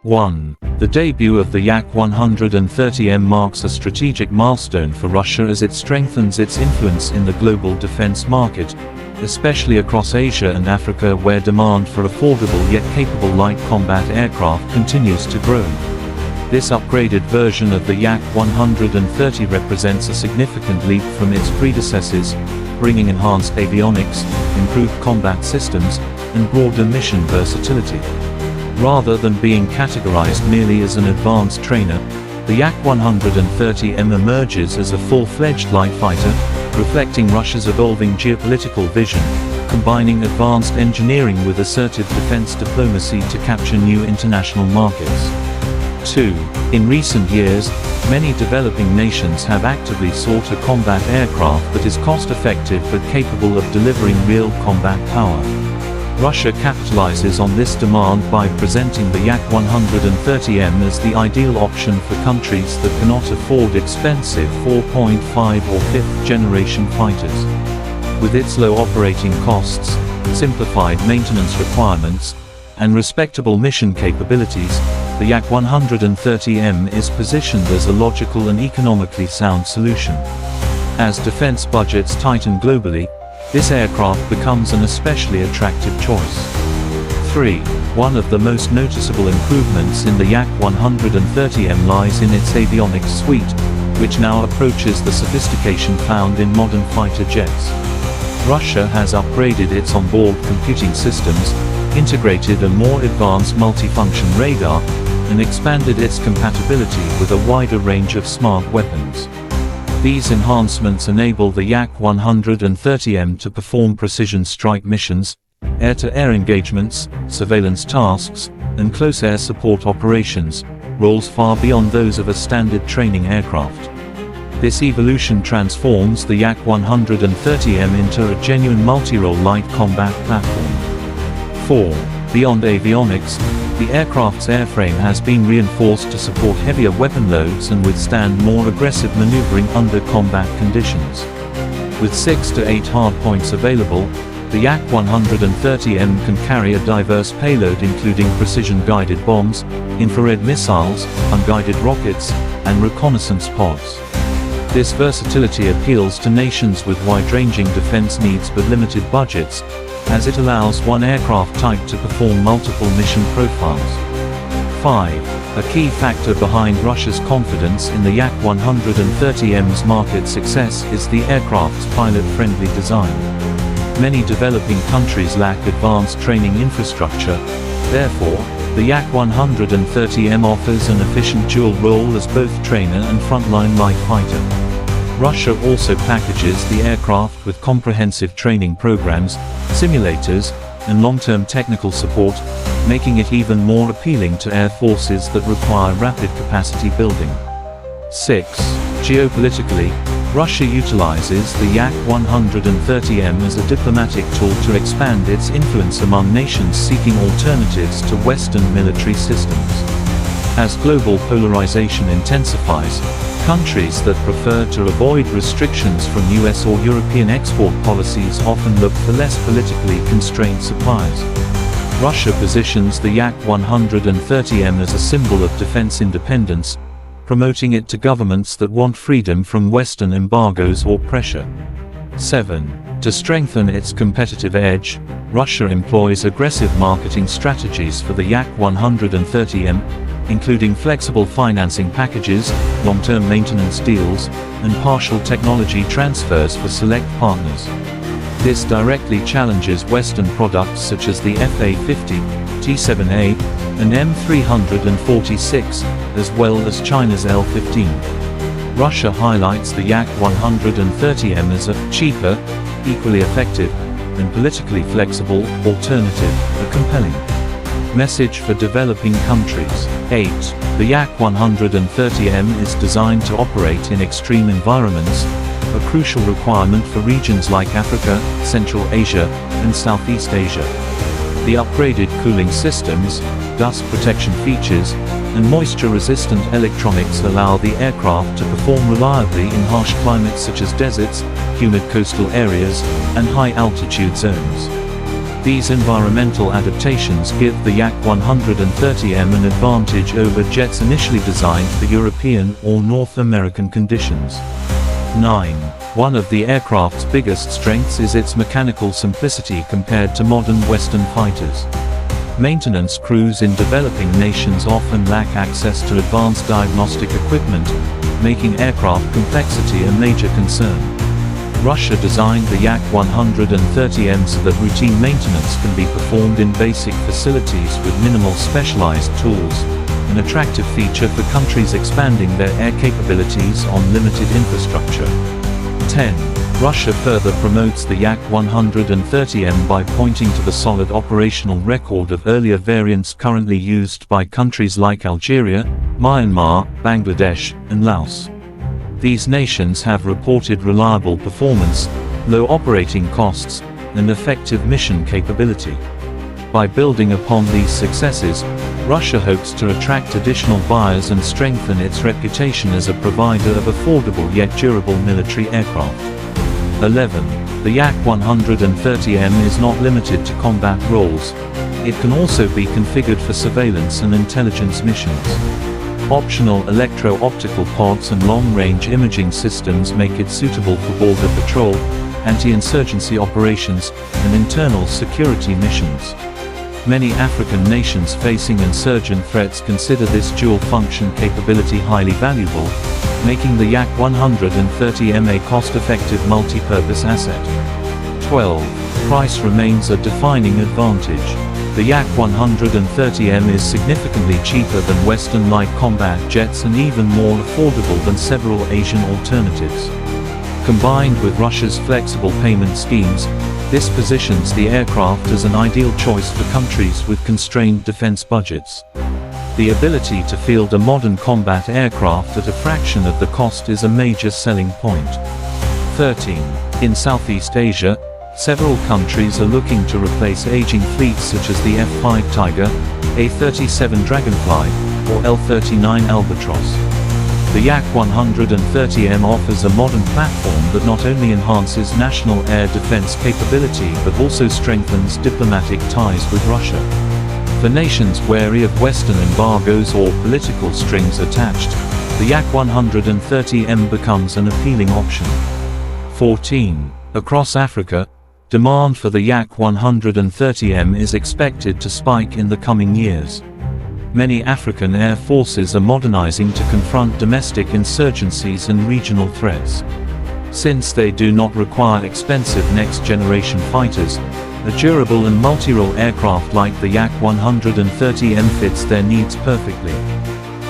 1. The debut of the Yak-130M marks a strategic milestone for Russia as it strengthens its influence in the global defense market, especially across Asia and Africa, where demand for affordable yet capable light combat aircraft continues to grow. This upgraded version of the Yak-130 represents a significant leap from its predecessors, bringing enhanced avionics, improved combat systems, and broader mission versatility. Rather than being categorized merely as an advanced trainer, the Yak-130M emerges as a full-fledged light fighter, reflecting Russia's evolving geopolitical vision, combining advanced engineering with assertive defense diplomacy to capture new international markets. 2. In recent years, many developing nations have actively sought a combat aircraft that is cost-effective but capable of delivering real combat power. Russia capitalizes on this demand by presenting the Yak-130M as the ideal option for countries that cannot afford expensive 4.5 or 5th generation fighters. With its low operating costs, simplified maintenance requirements, and respectable mission capabilities, the Yak-130M is positioned as a logical and economically sound solution. As defense budgets tighten globally, this aircraft becomes an especially attractive choice. 3. One of the most noticeable improvements in the Yak-130M lies in its avionics suite, which now approaches the sophistication found in modern fighter jets. Russia has upgraded its onboard computing systems, integrated a more advanced multifunction radar, and expanded its compatibility with a wider range of smart weapons. These enhancements enable the Yak-130M to perform precision strike missions, air-to-air engagements, surveillance tasks, and close air support operations, roles far beyond those of a standard training aircraft. This evolution transforms the Yak-130M into a genuine multi-role light combat platform. 4. Beyond avionics, the aircraft's airframe has been reinforced to support heavier weapon loads and withstand more aggressive maneuvering under combat conditions. With 6 to 8 hardpoints available, the Yak-130M can carry a diverse payload including precision-guided bombs, infrared missiles, unguided rockets, and reconnaissance pods. This versatility appeals to nations with wide-ranging defense needs but limited budgets, as it allows one aircraft type to perform multiple mission profiles. 5. A key factor behind Russia's confidence in the Yak-130M's market success is the aircraft's pilot-friendly design. Many developing countries lack advanced training infrastructure, therefore, the Yak-130M offers an efficient dual role as both trainer and frontline light fighter. Russia also packages the aircraft with comprehensive training programs, simulators, and long-term technical support, making it even more appealing to air forces that require rapid capacity building. 6. Geopolitically, Russia utilizes the Yak-130M as a diplomatic tool to expand its influence among nations seeking alternatives to Western military systems. As global polarization intensifies, countries that prefer to avoid restrictions from US or European export policies often look for less politically constrained suppliers. Russia positions the Yak-130M as a symbol of defense independence, promoting it to governments that want freedom from Western embargoes or pressure. 7. To strengthen its competitive edge, Russia employs aggressive marketing strategies for the Yak-130M, including flexible financing packages, long-term maintenance deals, and partial technology transfers for select partners. This directly challenges Western products such as the F-A-50, T-7A, and M-346, as well as China's L-15. Russia highlights the Yak-130M as a cheaper, equally effective, and politically flexible alternative, a compelling message for developing countries. 8. The Yak-130M is designed to operate in extreme environments, a crucial requirement for regions like Africa, Central Asia, and Southeast Asia. The upgraded cooling systems, dust protection features, and moisture-resistant electronics allow the aircraft to perform reliably in harsh climates such as deserts, humid coastal areas, and high-altitude zones. These environmental adaptations give the Yak-130M an advantage over jets initially designed for European or North American conditions. 9. One of the aircraft's biggest strengths is its mechanical simplicity compared to modern Western fighters. Maintenance crews in developing nations often lack access to advanced diagnostic equipment, making aircraft complexity a major concern. Russia designed the Yak-130M so that routine maintenance can be performed in basic facilities with minimal specialized tools, an attractive feature for countries expanding their air capabilities on limited infrastructure. 10. Russia further promotes the Yak-130M by pointing to the solid operational record of earlier variants currently used by countries like Algeria, Myanmar, Bangladesh, and Laos. These nations have reported reliable performance, low operating costs, and effective mission capability. By building upon these successes, Russia hopes to attract additional buyers and strengthen its reputation as a provider of affordable yet durable military aircraft. 11. The Yak-130M is not limited to combat roles. It can also be configured for surveillance and intelligence missions. Optional electro-optical pods and long-range imaging systems make it suitable for border patrol, anti-insurgency operations, and internal security missions. Many African nations facing insurgent threats consider this dual-function capability highly valuable, making the Yak-130M a cost-effective multi-purpose asset. 12. Price remains a defining advantage. The Yak-130M is significantly cheaper than Western light combat jets and even more affordable than several Asian alternatives. Combined with Russia's flexible payment schemes, this positions the aircraft as an ideal choice for countries with constrained defense budgets. The ability to field a modern combat aircraft at a fraction of the cost is a major selling point. 13. In Southeast Asia, several countries are looking to replace aging fleets such as the F-5 Tiger, A-37 Dragonfly, or L-39 Albatross. The Yak-130M offers a modern platform that not only enhances national air defense capability but also strengthens diplomatic ties with Russia. For nations wary of Western embargoes or political strings attached, the Yak-130M becomes an appealing option. 14. Across Africa, demand for the Yak-130M is expected to spike in the coming years. Many African air forces are modernizing to confront domestic insurgencies and regional threats. Since they do not require expensive next-generation fighters, a durable and multi-role aircraft like the Yak-130M fits their needs perfectly.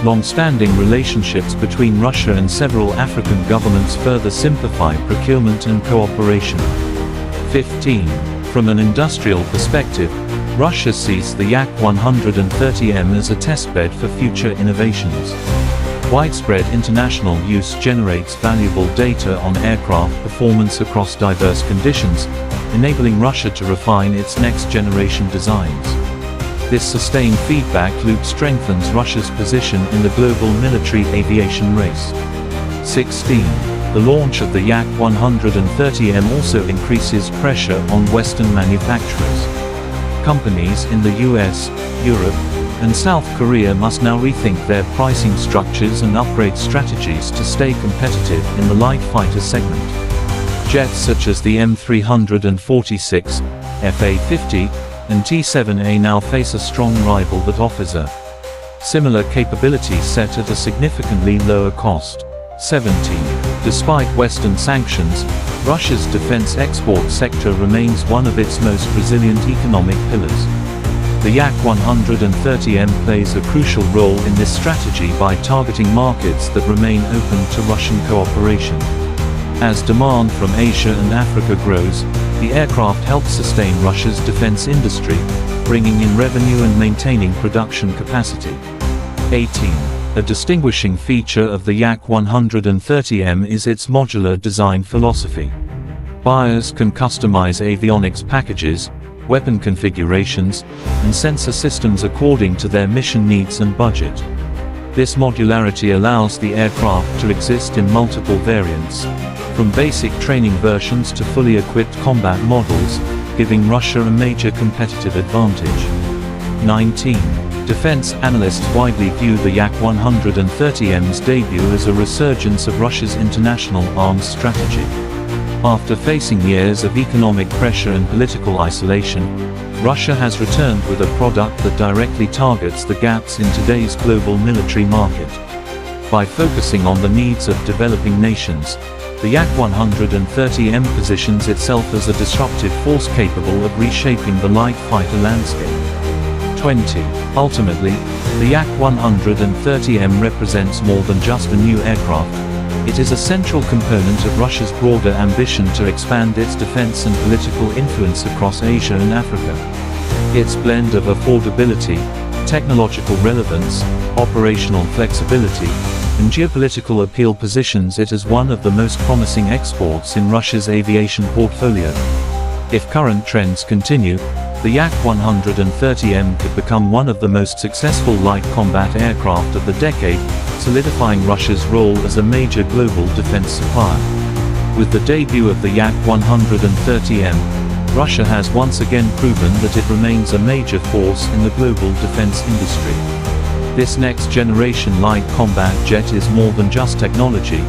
Long-standing relationships between Russia and several African governments further simplify procurement and cooperation. 15. From an industrial perspective, Russia sees the Yak-130M as a testbed for future innovations. Widespread international use generates valuable data on aircraft performance across diverse conditions, enabling Russia to refine its next-generation designs. This sustained feedback loop strengthens Russia's position in the global military aviation race. 16. The launch of the Yak-130M also increases pressure on Western manufacturers. Companies in the US, Europe, and South Korea must now rethink their pricing structures and upgrade strategies to stay competitive in the light fighter segment. Jets such as the M346, FA-50, and T-7A now face a strong rival that offers a similar capability set at a significantly lower cost. 17. Despite Western sanctions, Russia's defense export sector remains one of its most resilient economic pillars. The Yak-130M plays a crucial role in this strategy by targeting markets that remain open to Russian cooperation. As demand from Asia and Africa grows, the aircraft helps sustain Russia's defense industry, bringing in revenue and maintaining production capacity. 18. A distinguishing feature of the Yak-130M is its modular design philosophy. Buyers can customize avionics packages, weapon configurations, and sensor systems according to their mission needs and budget. This modularity allows the aircraft to exist in multiple variants, from basic training versions to fully equipped combat models, giving Russia a major competitive advantage. 19. Defense analysts widely view the Yak-130M's debut as a resurgence of Russia's international arms strategy. After facing years of economic pressure and political isolation, Russia has returned with a product that directly targets the gaps in today's global military market. By focusing on the needs of developing nations, the Yak-130M positions itself as a disruptive force capable of reshaping the light fighter landscape. 20. Ultimately, the Yak-130M represents more than just a new aircraft. It is a central component of Russia's broader ambition to expand its defense and political influence across Asia and Africa. Its blend of affordability, technological relevance, operational flexibility, and geopolitical appeal positions it as one of the most promising exports in Russia's aviation portfolio. If current trends continue, the Yak-130M could become one of the most successful light combat aircraft of the decade, solidifying Russia's role as a major global defense supplier. With the debut of the Yak-130M, Russia has once again proven that it remains a major force in the global defense industry. This next-generation light combat jet is more than just technology.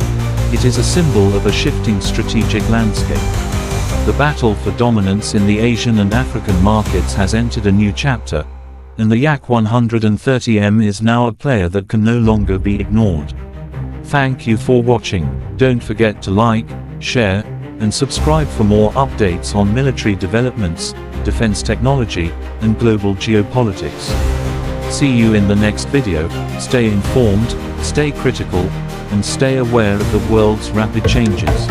It is a symbol of a shifting strategic landscape. The battle for dominance in the Asian and African markets has entered a new chapter, and the Yak-130M is now a player that can no longer be ignored. Thank you for watching. Don't forget to like, share, and subscribe for more updates on military developments, defense technology, and global geopolitics. See you in the next video. Stay informed, stay critical, and stay aware of the world's rapid changes.